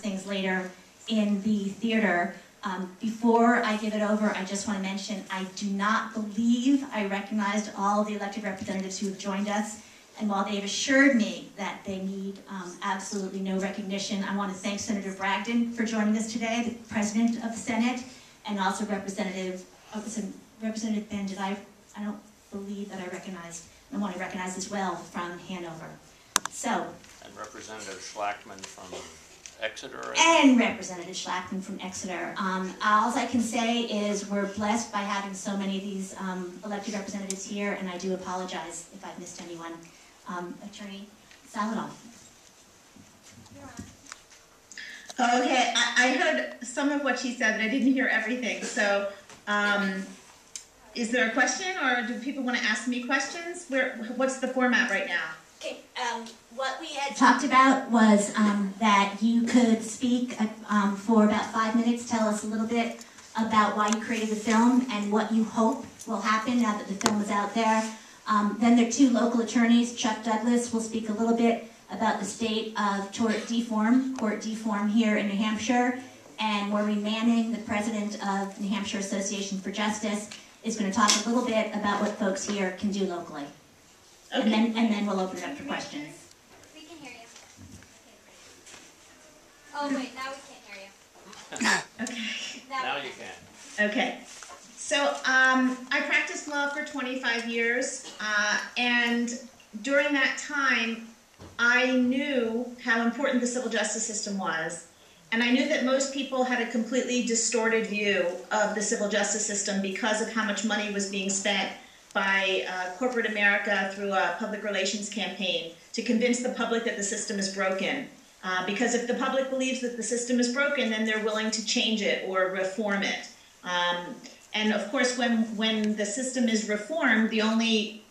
things later in the theater. Before I give it over, I just want to mention I do not believe I recognized all the elected representatives who have joined us. And while they've assured me that they need absolutely no recognition, I want to thank Senator Bragdon for joining us today, the President of the Senate, and also Representative Ben, I don't believe that I recognized, I want to recognize as well from Hanover. So. And Representative Schlackman from Exeter. And Representative Schlackman from Exeter. All I can say is we're blessed by having so many of these elected representatives here, and I do apologize if I've missed anyone. Attorney Saladoff. Okay, I heard some of what she said, but I didn't hear everything. So, is there a question, or do people want to ask me questions? What's the format right now? Okay, what we had talked about was that you could speak for about 5 minutes, tell us a little bit about why you created the film and what you hope will happen now that the film is out there. Then there are two local attorneys. Chuck Douglas will speak a little bit about the state of court deform here in New Hampshire. And Maureeen Manning, the president of New Hampshire Association for Justice, is going to talk a little bit about what folks here can do locally. Okay. And then we'll open it up for questions. We can hear you. Oh wait, now we can't hear you. Okay. Now you can. Okay. So I practiced law for 25 years, and during that time, I knew how important the civil justice system was. And I knew that most people had a completely distorted view of the civil justice system because of how much money was being spent by corporate America through a public relations campaign to convince the public that the system is broken. Because if the public believes that the system is broken, then they're willing to change it or reform it. And of course, when the system is reformed, the only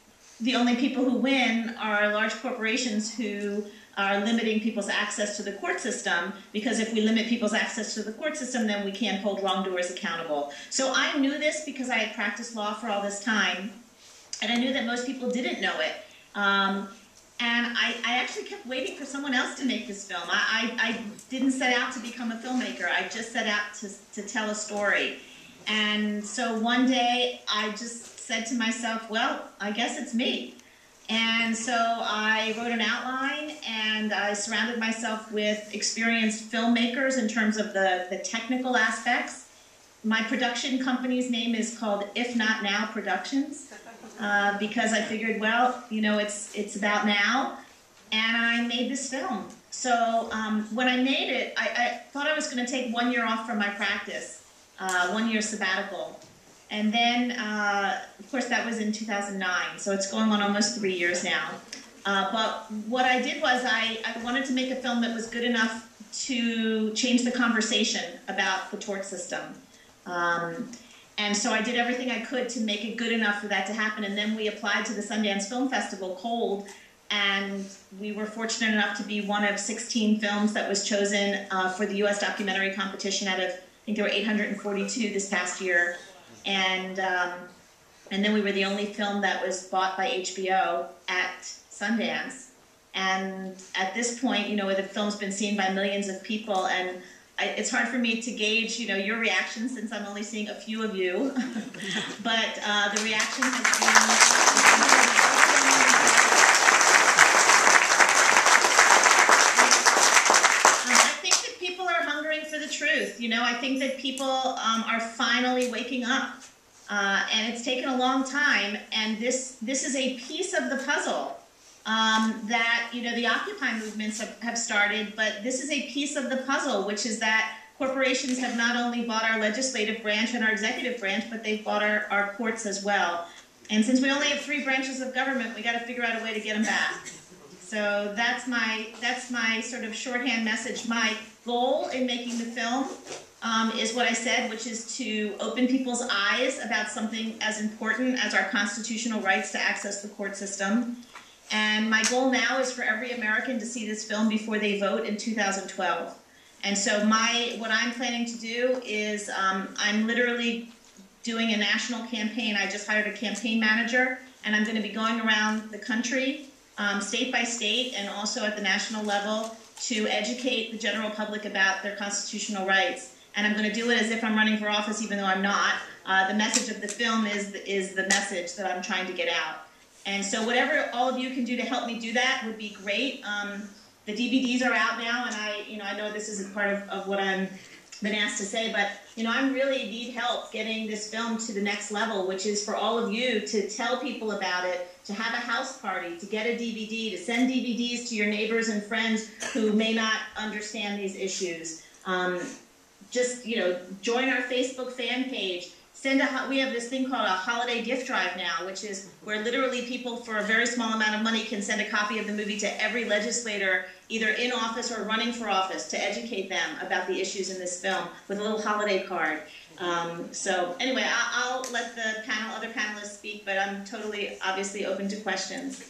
people who win are large corporations who are limiting people's access to the court system, because if we limit people's access to the court system, then we can't hold wrongdoers accountable. So I knew this because I had practiced law for all this time, and I knew that most people didn't know it. And I actually kept waiting for someone else to make this film. I didn't set out to become a filmmaker. I just set out to tell a story. And so one day I just said to myself, well, I guess it's me. And so I wrote an outline, and I surrounded myself with experienced filmmakers in terms of the technical aspects. My production company's name is called If Not Now Productions, because I figured, well, you know, it's about now, and I made this film. So when I made it, I thought I was going to take 1 year off from my practice, 1 year sabbatical. And then, of course, that was in 2009, so it's going on almost 3 years now. But what I did was I wanted to make a film that was good enough to change the conversation about the tort system. And so I did everything I could to make it good enough for that to happen. And then we applied to the Sundance Film Festival cold, and we were fortunate enough to be one of 16 films that was chosen for the U.S. documentary competition out of, I think there were 842 this past year. And then we were the only film that was bought by HBO at Sundance. And at this point, you know, the film's been seen by millions of people, and it's hard for me to gauge, you know, your reaction since I'm only seeing a few of you. But the reaction has been... I think that people are hungering for the truth. You know, I think that people are finally waking up. And it's taken a long time, and this is a piece of the puzzle that, you know, the Occupy movements have started, but this is a piece of the puzzle, which is that corporations have not only bought our legislative branch and our executive branch, but they've bought our courts as well. And since we only have 3 branches of government, we got to figure out a way to get them back. So that's my sort of shorthand message. My goal in making the film is what I said, which is to open people's eyes about something as important as our constitutional rights to access the court system. And my goal now is for every American to see this film before they vote in 2012. And so what I'm planning to do is I'm literally doing a national campaign. I just hired a campaign manager, and I'm going to be going around the country, state by state, and also at the national level, to educate the general public about their constitutional rights. And I'm going to do it as if I'm running for office, even though I'm not. The message of the film is the message that I'm trying to get out. And so whatever all of you can do to help me do that would be great. The DVDs are out now, and I know this isn't part of what I'm been asked to say, but I really need help getting this film to the next level, which is for all of you to tell people about it, to have a house party, to get a DVD, to send DVDs to your neighbors and friends who may not understand these issues. Just join our Facebook fan page. We have this thing called a holiday gift drive now, which is where literally people for a very small amount of money can send a copy of the movie to every legislator, either in office or running for office, to educate them about the issues in this film with a little holiday card. So anyway, I'll let the other panelists speak, but I'm totally, obviously open to questions.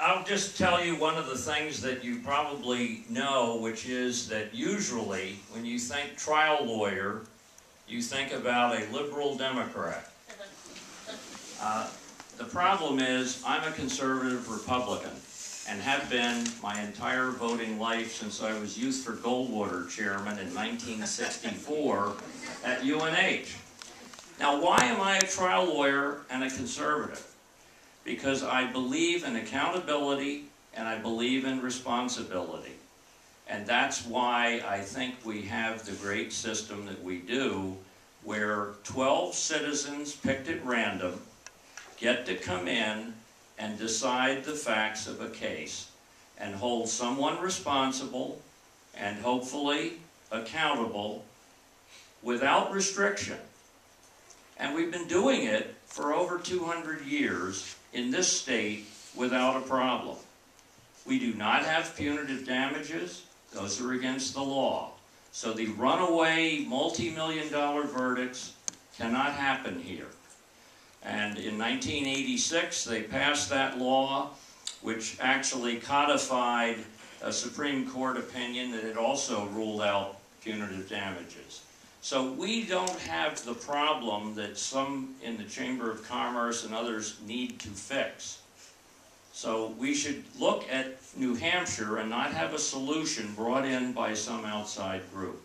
I'll just tell you one of the things that you probably know, which is that usually when you think trial lawyer, you think about a liberal Democrat. The problem is I'm a conservative Republican and have been my entire voting life since I was Youth for Goldwater chairman in 1964 at UNH. Now, why am I a trial lawyer and a conservative? Because I believe in accountability and I believe in responsibility. And that's why I think we have the great system that we do, where 12 citizens picked at random get to come in and decide the facts of a case and hold someone responsible and hopefully accountable without restriction. And we've been doing it for over 200 years in this state without a problem. We do not have punitive damages. Those are against the law. So the runaway multi-million-dollar verdicts cannot happen here. And in 1986, they passed that law, which actually codified a Supreme Court opinion that had also ruled out punitive damages. So we don't have the problem that some in the Chamber of Commerce and others need to fix. So we should look at New Hampshire and not have a solution brought in by some outside group.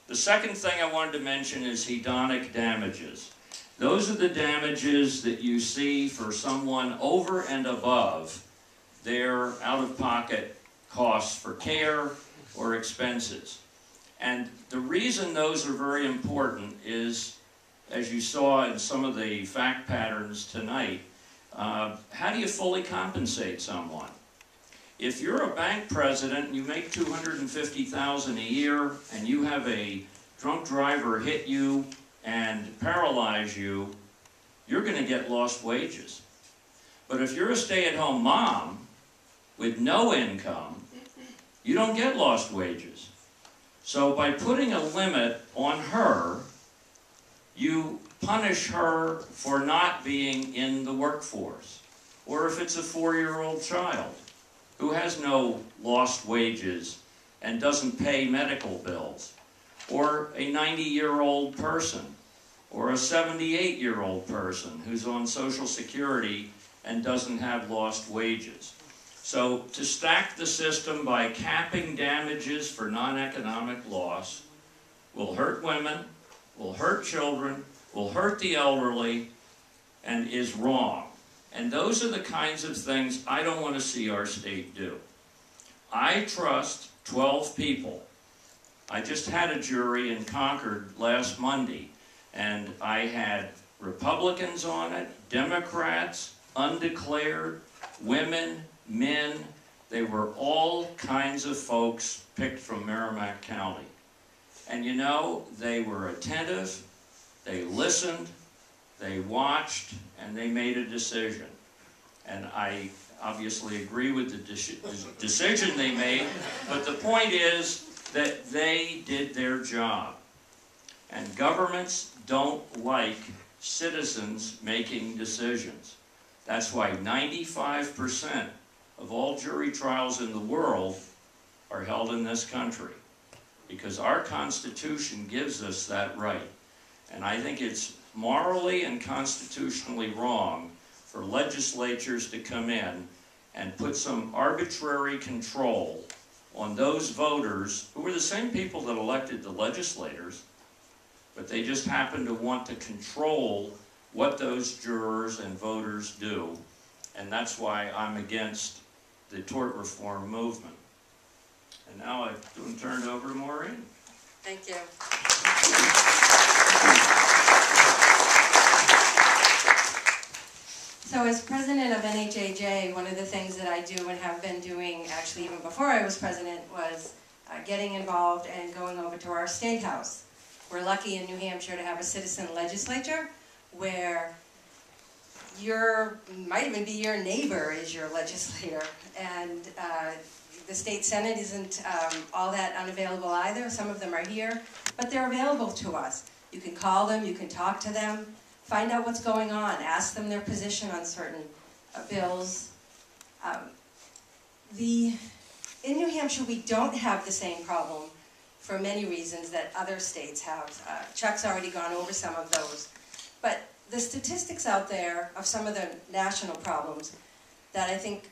The second thing I wanted to mention is hedonic damages. Those are the damages that you see for someone over and above their out-of-pocket costs for care or expenses. And the reason those are very important is, as you saw in some of the fact patterns tonight, how do you fully compensate someone? If you're a bank president and you make $250,000 a year and you have a drunk driver hit you and paralyze you, you're going to get lost wages. But if you're a stay-at-home mom with no income, you don't get lost wages. So by putting a limit on her, you punish her for not being in the workforce. Or if it's a 4-year-old child who has no lost wages and doesn't pay medical bills, or a 90-year-old person, or a 78-year-old person who's on Social Security and doesn't have lost wages. So to stack the system by capping damages for non-economic loss will hurt women, will hurt children, will hurt the elderly, and is wrong. And those are the kinds of things I don't want to see our state do. I trust 12 people. I just had a jury in Concord last Monday, and I had Republicans on it, Democrats, undeclared, women, men. They were all kinds of folks picked from Merrimack County. And you know, they were attentive, they listened, they watched, and they made a decision. And I obviously agree with the decision they made, but the point is that they did their job. And governments don't like citizens making decisions. That's why 95% of all jury trials in the world are held in this country, because our Constitution gives us that right. And I think it's morally and constitutionally wrong for legislatures to come in and put some arbitrary control on those voters who were the same people that elected the legislators, but they just happen to want to control what those jurors and voters do. And that's why I'm against the tort reform movement. And now I'm turned over to Maureeen. Thank you. So as president of NHAJ, one of the things that I do and have been doing, actually even before I was president, was getting involved and going over to our state house. We're lucky in New Hampshire to have a citizen legislature where might even be your neighbor is your legislator, and the state senate isn't all that unavailable either. Some of them are here, but they're available to us. You can call them, you can talk to them, find out what's going on, ask them their position on certain bills. In New Hampshire, we don't have the same problem for many reasons that other states have. Chuck's already gone over some of those. But the statistics out there of some of the national problems that I think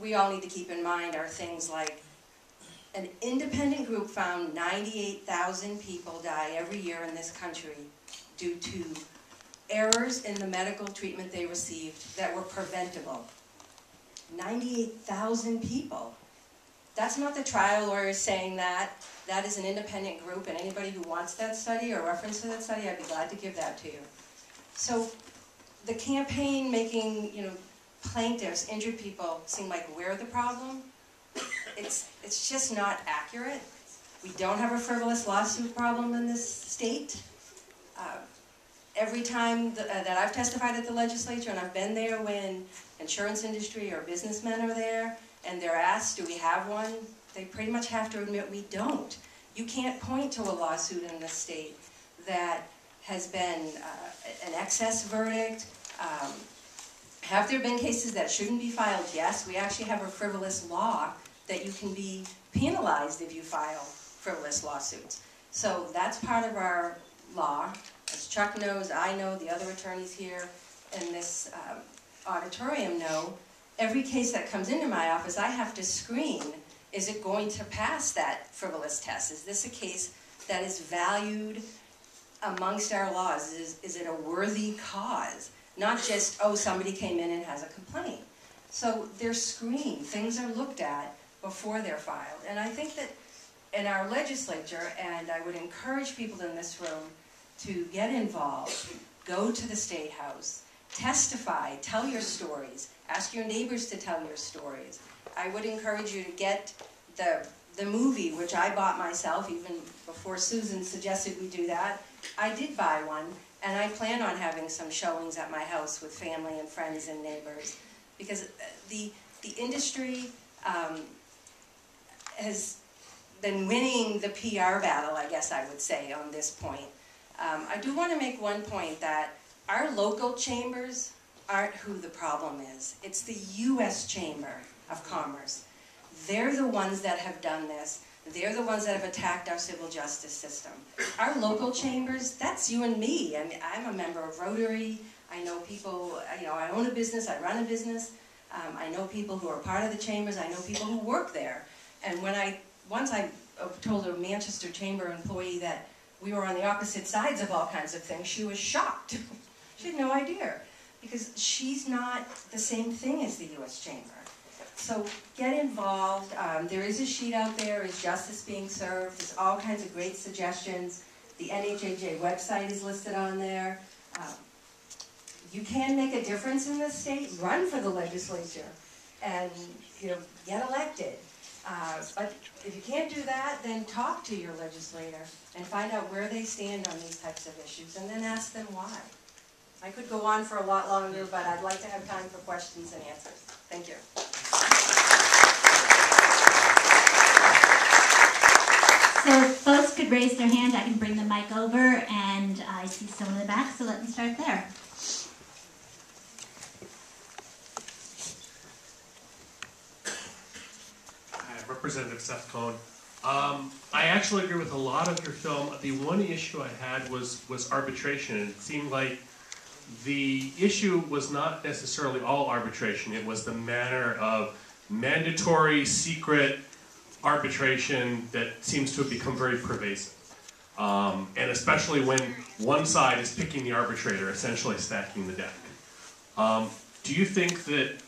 we all need to keep in mind are things like an independent group found 98,000 people die every year in this country due to errors in the medical treatment they received that were preventable. 98,000 people. That's not the trial lawyers saying that. That is an independent group, and anybody who wants that study or reference to that study, I'd be glad to give that to you. So the campaign making, plaintiffs, injured people seem like we're the problem. It's just not accurate. We don't have a frivolous lawsuit problem in this state. Every time that I've testified at the legislature, and I've been there when insurance industry or businessmen are there, and they're asked, do we have one? They pretty much have to admit we don't. You can't point to a lawsuit in this state that has been an excess verdict. Have there been cases that shouldn't be filed? Yes, we actually have a frivolous law that you can be penalized if you file frivolous lawsuits. So that's part of our law. As Chuck knows, I know, the other attorneys here in this auditorium know, every case that comes into my office, I have to screen, is it going to pass that frivolous test? Is this a case that is valued amongst our laws? Is it a worthy cause? Not just, oh, somebody came in and has a complaint. So they're screened. Things are looked at before they're filed. And I think that in our legislature, and I would encourage people in this room to get involved, go to the State House, testify, tell your stories, ask your neighbors to tell your stories. I would encourage you to get the movie, which I bought myself even before Susan suggested we do that. I did buy one, and I plan on having some showings at my house with family and friends and neighbors, because the industry has been winning the PR battle, I guess I would say, on this point. I do want to make one point that our local chambers aren't who the problem is. It's the U.S. Chamber of Commerce. They're the ones that have done this. They're the ones that have attacked our civil justice system. Our local chambers, that's you and me. I mean, I'm a member of Rotary. I know people, I own a business, I run a business. I know people who are part of the chambers. I know people who work there. And once I told a Manchester Chamber employee that we were on the opposite sides of all kinds of things, she was shocked. She had no idea, because she's not the same thing as the U.S. Chamber. So get involved. There is a sheet out there. Is justice being served? There's all kinds of great suggestions. The NHAJ website is listed on there. You can make a difference in this state. Run for the legislature and get elected. But if you can't do that, then talk to your legislator and find out where they stand on these types of issues, and then ask them why. I could go on for a lot longer, but I'd like to have time for questions and answers. Thank you. So if folks could raise their hand, I can bring the mic over, and I see someone in the back, so let me start there. Hi, Representative Seth Cohn. I actually agree with a lot of your film. The one issue I had was arbitration, and it seemed like the issue was not necessarily all arbitration. It was the manner of mandatory, secret arbitration that seems to have become very pervasive. And especially when one side is picking the arbitrator, essentially stacking the deck. Do you think that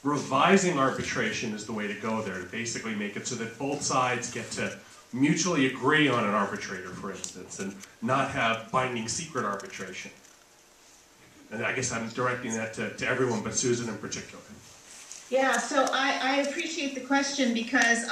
revising arbitration is the way to go there, to basically make it so that both sides get to mutually agree on an arbitrator, for instance, and not have binding secret arbitration? And I guess I'm directing that to everyone, but Susan in particular. Yeah, so I appreciate the question because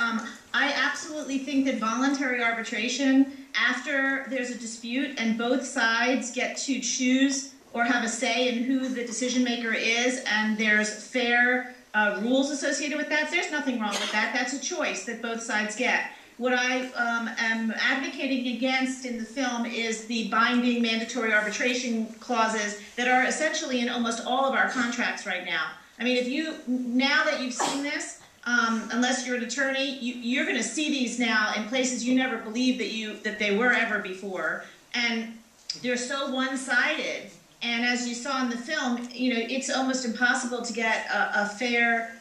I absolutely think that voluntary arbitration, after there's a dispute and both sides get to choose or have a say in who the decision maker is, and there's fair rules associated with that, there's nothing wrong with that. That's a choice that both sides get. What I am advocating against in the film is the binding mandatory arbitration clauses that are essentially in almost all of our contracts right now. I mean, now that you've seen this, unless you're an attorney, you're going to see these now in places you never believed that they were ever before, and they're so one-sided. And as you saw in the film, it's almost impossible to get a fair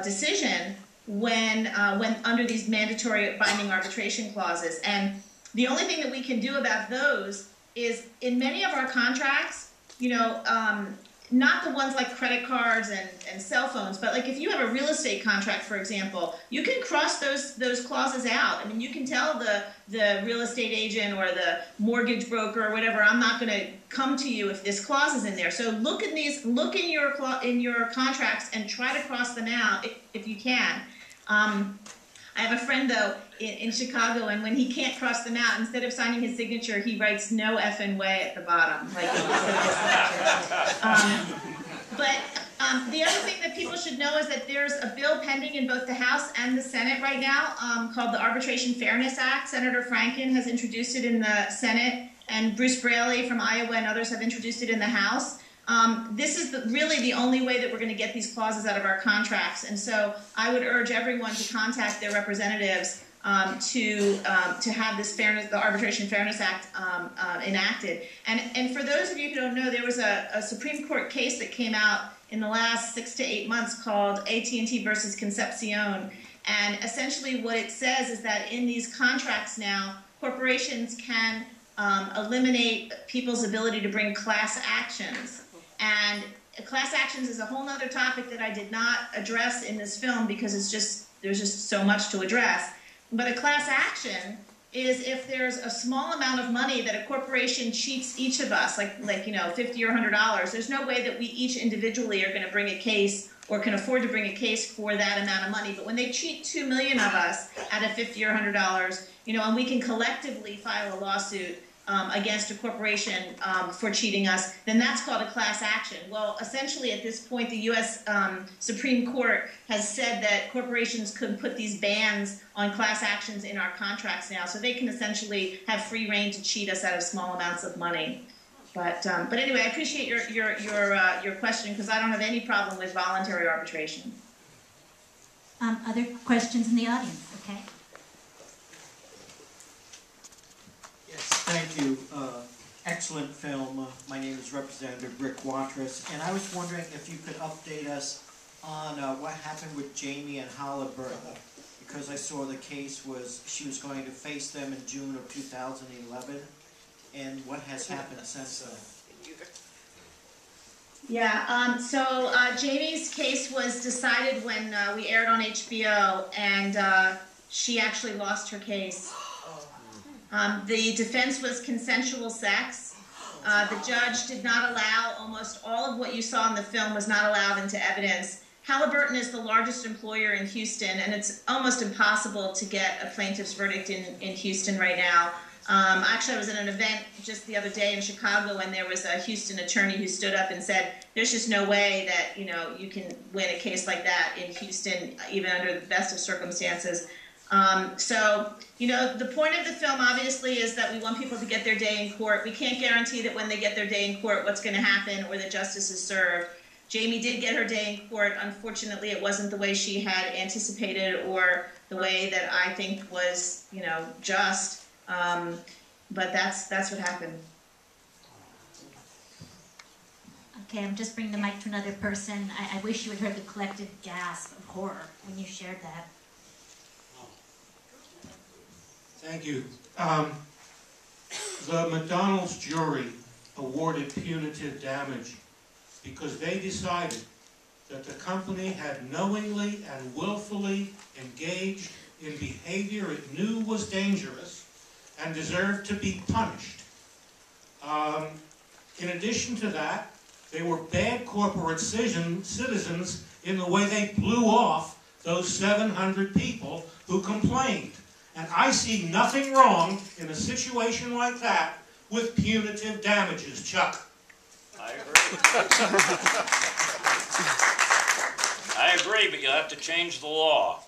decision when under these mandatory binding arbitration clauses. And the only thing that we can do about those is, in many of our contracts, not the ones like credit cards and cell phones, but like if you have a real estate contract, for example, you can cross those clauses out. I mean, you can tell the real estate agent or the mortgage broker or whatever, I'm not going to come to you if this clause is in there. So look in your contracts and try to cross them out if you can. I have a friend, though, in Chicago, and when he can't cross them out, instead of signing his signature, he writes "no effing way" at the bottom. Like, but the other thing that people should know is that there's a bill pending in both the House and the Senate right now called the Arbitration Fairness Act. Senator Franken has introduced it in the Senate, and Bruce Braley from Iowa and others have introduced it in the House. This is really the only way that we're going to get these clauses out of our contracts, and so I would urge everyone to contact their representatives to have this the Arbitration Fairness Act enacted. And for those of you who don't know, there was a Supreme Court case that came out in the last 6 to 8 months called AT&T versus Concepcion, and essentially what it says is that in these contracts now, corporations can eliminate people's ability to bring class actions. And class actions is a whole other topic that I did not address in this film because there's just so much to address. But a class action is if there's a small amount of money that a corporation cheats each of us, like $50 or $100. There's no way that we each individually are going to bring a case or can afford to bring a case for that amount of money. But when they cheat 2 million of us out of $50 or $100, and we can collectively file a lawsuit against a corporation for cheating us, then that's called a class action. Well, essentially at this point, the U.S. Supreme Court has said that corporations could put these bans on class actions in our contracts now, so they can essentially have free reign to cheat us out of small amounts of money. But anyway, I appreciate your question because I don't have any problem with voluntary arbitration. Other questions in the audience? Okay. Thank you. Excellent film. My name is Representative Rick Watrous, and I was wondering if you could update us on what happened with Jamie and Halliburton, because I saw the case was she was going to face them in June of 2011, and what has happened since then? Yeah, so Jamie's case was decided when we aired on HBO, and she actually lost her case. The defense was consensual sex. The judge did not allow, almost all of what you saw in the film was not allowed into evidence. Halliburton is the largest employer in Houston, and it's almost impossible to get a plaintiff's verdict in Houston right now. Actually, I was at an event just the other day in Chicago, and there was a Houston attorney who stood up and said, there's just no way that you can win a case like that in Houston, even under the best of circumstances. So, the point of the film obviously is that we want people to get their day in court. We can't guarantee that when they get their day in court what's going to happen or that justice is served. Jamie did get her day in court. Unfortunately, it wasn't the way she had anticipated or the way that I think was, you know, just. But that's what happened. Okay, I'm just bringing the mic to another person. I wish you had heard the collective gasp of horror when you shared that. Thank you. The McDonald's jury awarded punitive damage because they decided that the company had knowingly and willfully engaged in behavior it knew was dangerous and deserved to be punished. In addition to that, they were bad corporate citizens in the way they blew off those 700 people who complained. And I see nothing wrong in a situation like that with punitive damages, Chuck. I agree. I agree, but you'll have to change the law.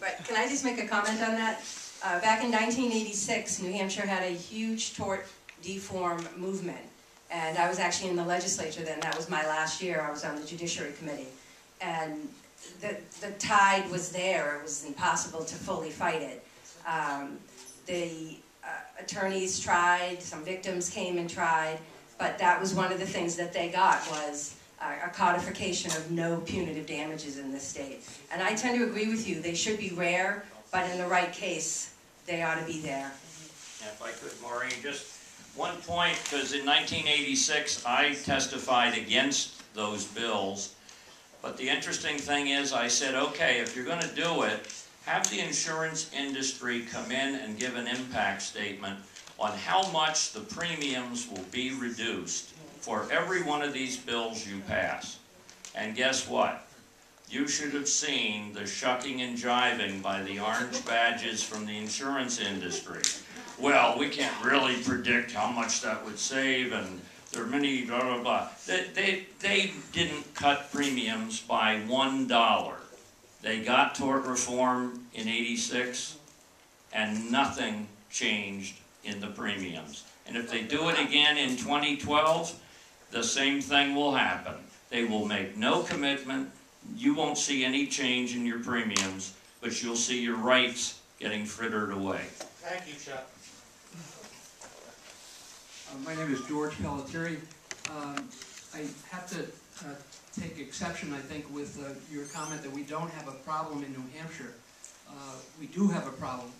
Right, can I just make a comment on that? Back in 1986, New Hampshire had a huge tort deform movement. And I was actually in the legislature then. That was my last year. I was on the Judiciary Committee. And the tide was there. It was impossible to fully fight it. The attorneys tried, some victims came and tried, but that was one of the things that they got was a codification of no punitive damages in this state. And I tend to agree with you. They should be rare, but in the right case, they ought to be there. If I could, Maureen, just one point, because in 1986, I testified against those bills. But the interesting thing is, I said, okay, if you're going to do it, have the insurance industry come in and give an impact statement on how much the premiums will be reduced for every one of these bills you pass. And guess what? You should have seen the shucking and jiving by the orange badges from the insurance industry. Well, we can't really predict how much that would save, and there are many blah, blah, blah. They didn't cut premiums by $1. They got tort reform in '86, and nothing changed in the premiums. And if they do it again in 2012, the same thing will happen. They will make no commitment. You won't see any change in your premiums, but you'll see your rights getting frittered away. Thank you, Chuck. My name is George Pelletieri. I have to take exception, I think, with your comment that we don't have a problem in New Hampshire. We do have a problem,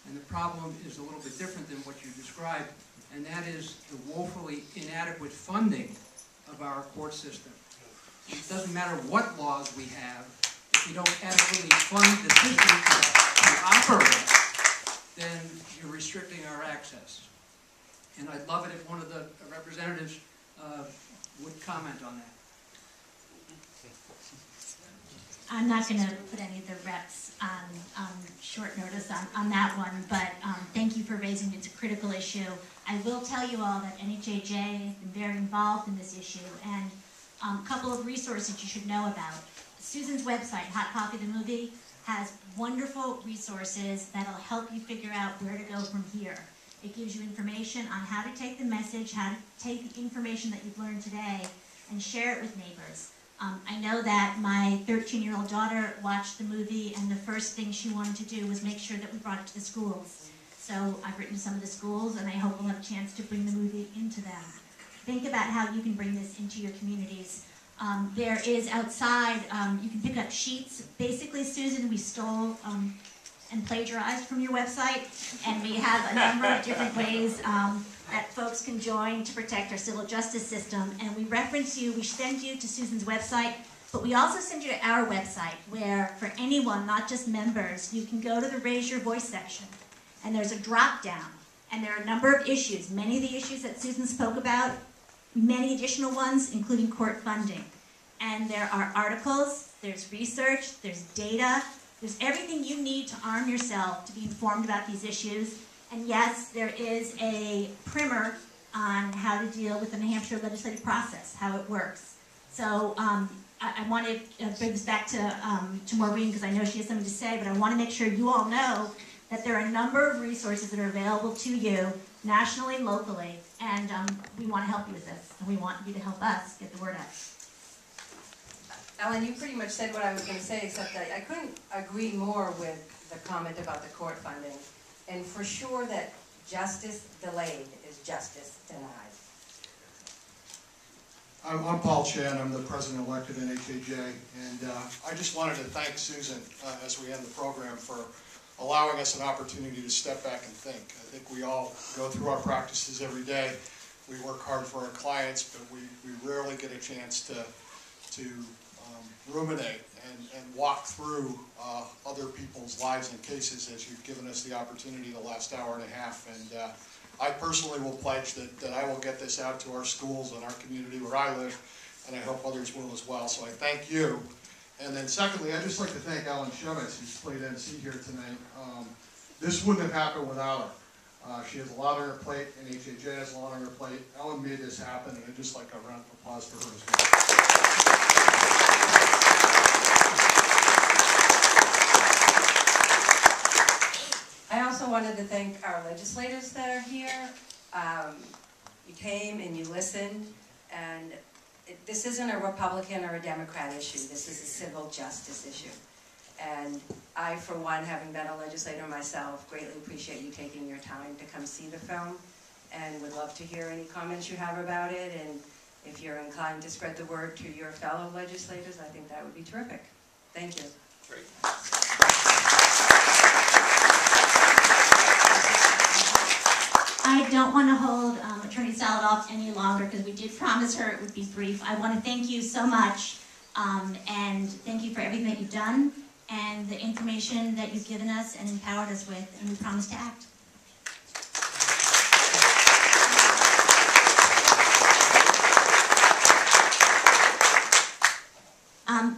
and the problem is a little bit different than what you described, and that is the woefully inadequate funding of our court system. It doesn't matter what laws we have, if we don't adequately fund the system to operate, then you're restricting our access. And I'd love it if one of the representatives would comment on that. I'm not going to put any of the reps on short notice on that one, but thank you for raising it. It's a critical issue. I will tell you all that NHAJ has been very involved in this issue, and a couple of resources you should know about. Susan's website, Hot Copy the Movie, has wonderful resources that'll help you figure out where to go from here. It gives you information on how to take the message, how to take the information that you've learned today, and share it with neighbors. I know that my 13-year-old daughter watched the movie, and the first thing she wanted to do was make sure that we brought it to the schools. So I've written to some of the schools, and I hope we'll have a chance to bring the movie into them. Think about how you can bring this into your communities. There is outside, you can pick up sheets. Basically, Susan, we stole and plagiarized from your website, and we have a number of different ways that folks can join to protect our civil justice system. And we reference you, we send you to Susan's website, but we also send you to our website, where for anyone, not just members, you can go to the Raise Your Voice section, and there's a drop down, and there are a number of issues, many of the issues that Susan spoke about, many additional ones, including court funding. And there are articles, there's research, there's data, there's everything you need to arm yourself to be informed about these issues. And yes, there is a primer on how to deal with the New Hampshire legislative process, how it works. So I want to bring this back to Maureeen, because I know she has something to say, but I want to make sure you all know that there are a number of resources that are available to you, nationally, locally, and we want to help you with this, and we want you to help us get the word out. Ellen, you pretty much said what I was going to say, except that I couldn't agree more with the comment about the court funding. And for sure that justice delayed is justice denied. I'm Paul Chan. I'm the president-elect of NHAJ, and I just wanted to thank Susan as we end the program for allowing us an opportunity to step back and think. I think we all go through our practices every day. We work hard for our clients, but we rarely get a chance to ruminate and walk through other people's lives and cases as you've given us the opportunity the last hour and a half. And I personally will pledge that I will get this out to our schools and our community where I live, and I hope others will as well. So I thank you. And then secondly, I'd just like to thank Ellen Shemitz, who's played MC here tonight. This wouldn't have happened without her. She has a lot on her plate, and NHAJ has a lot on her plate. Ellen made this happen, and I'd just like a round of applause for her as well. I also wanted to thank our legislators that are here. You came and you listened, and this isn't a Republican or a Democrat issue. This is a civil justice issue. And I, for one, having been a legislator myself, greatly appreciate you taking your time to come see the film, and would love to hear any comments you have about it. And if you're inclined to spread the word to your fellow legislators, I think that would be terrific. Thank you. Great. I don't want to hold Attorney Saladoff any longer because we did promise her it would be brief. I want to thank you so much, and thank you for everything that you've done and the information that you've given us and empowered us with, and we promise to act.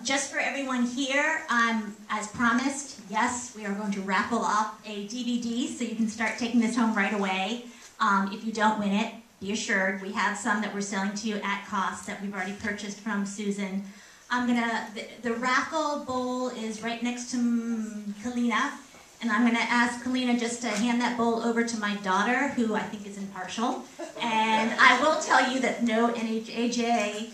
Just for everyone here, as promised, yes, we are going to raffle off a DVD so you can start taking this home right away. If you don't win it, be assured we have some that we're selling to you at cost that we've already purchased from Susan. The raffle bowl is right next to Kalina, and I'm gonna ask Kalina just to hand that bowl over to my daughter, who I think is impartial. And I will tell you that no NHAJ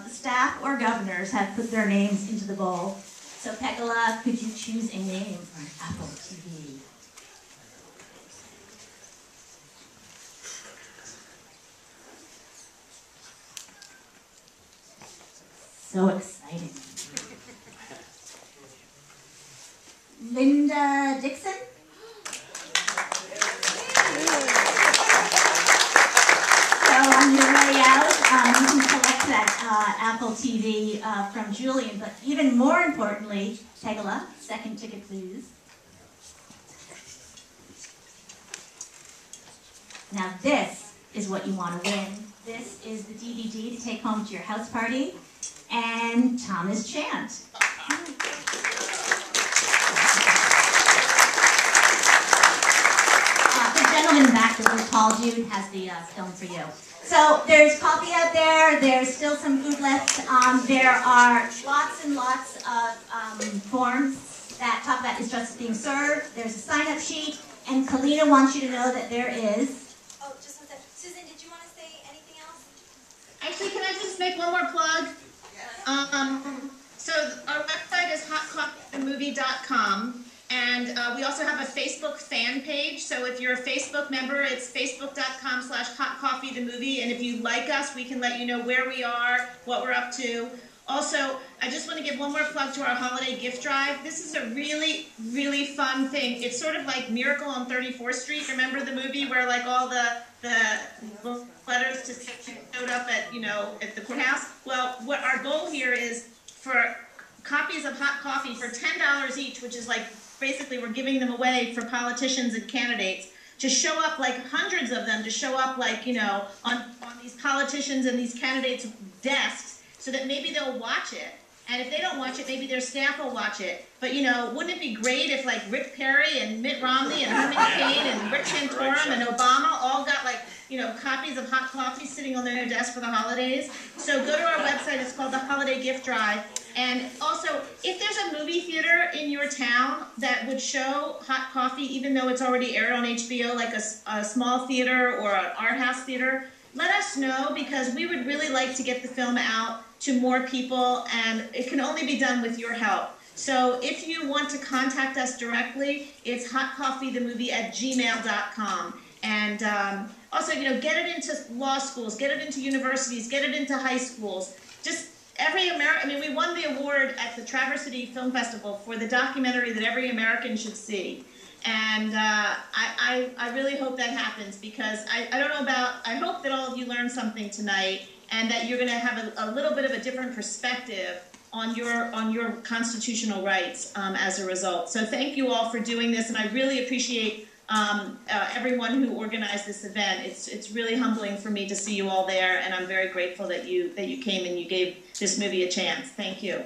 staff or governors have put their names into the bowl. So Pegala, could you choose a name on Apple TV? So exciting. Linda Dixon? So on your way out, you can collect that Apple TV from Julian, but even more importantly, Pegala, second ticket please. Now this is what you want to win. This is the DVD to take home to your house party. And Thomas Chant. The gentleman back that was called you has the film for you. So there's coffee out there. There's still some food left. There are lots and lots of forms that talk about is justice being served. There's a sign-up sheet, and Kalina wants you to know that there is. Oh, just one second. Susan, did you want to say anything else? Actually, can I just make one more plug? So our website is hotcoffeethemovie.com, and we also have a Facebook fan page. So if you're a Facebook member, it's facebook.com/hotcoffeethemovie, and if you like us, we can let you know where we are, what we're up to. Also, I just want to give one more plug to our holiday gift drive. This is a really, really fun thing. It's sort of like Miracle on 34th Street. Remember the movie where like all the letters to showed up at, at the courthouse? Well, what our goal here is for copies of hot coffee for $10 each, which is like basically we're giving them away for politicians and candidates, to show up, like hundreds of them, to show up like, on these politicians and these candidates' desks, so that maybe they'll watch it. And if they don't watch it, maybe their staff will watch it. But, wouldn't it be great if, like, Rick Perry and Mitt Romney and Herman Cain and Rick Santorum and Obama all got, like, copies of hot coffee sitting on their desk for the holidays? So go to our website. It's called the Holiday Gift Drive. And also, if there's a movie theater in your town that would show hot coffee, even though it's already aired on HBO, like a small theater or an art house theater, let us know, because we would really like to get the film out to more people, and it can only be done with your help. So if you want to contact us directly, it's hotcoffeethemovie@gmail.com. And also, get it into law schools, get it into universities, get it into high schools. Just we won the award at the Traverse City Film Festival for the documentary that every American should see. And I really hope that happens, because I hope that all of you learned something tonight, and that you're going to have a little bit of a different perspective on your constitutional rights as a result. So thank you all for doing this, and I really appreciate everyone who organized this event. It's really humbling for me to see you all there, and I'm very grateful that you came and you gave this movie a chance. Thank you.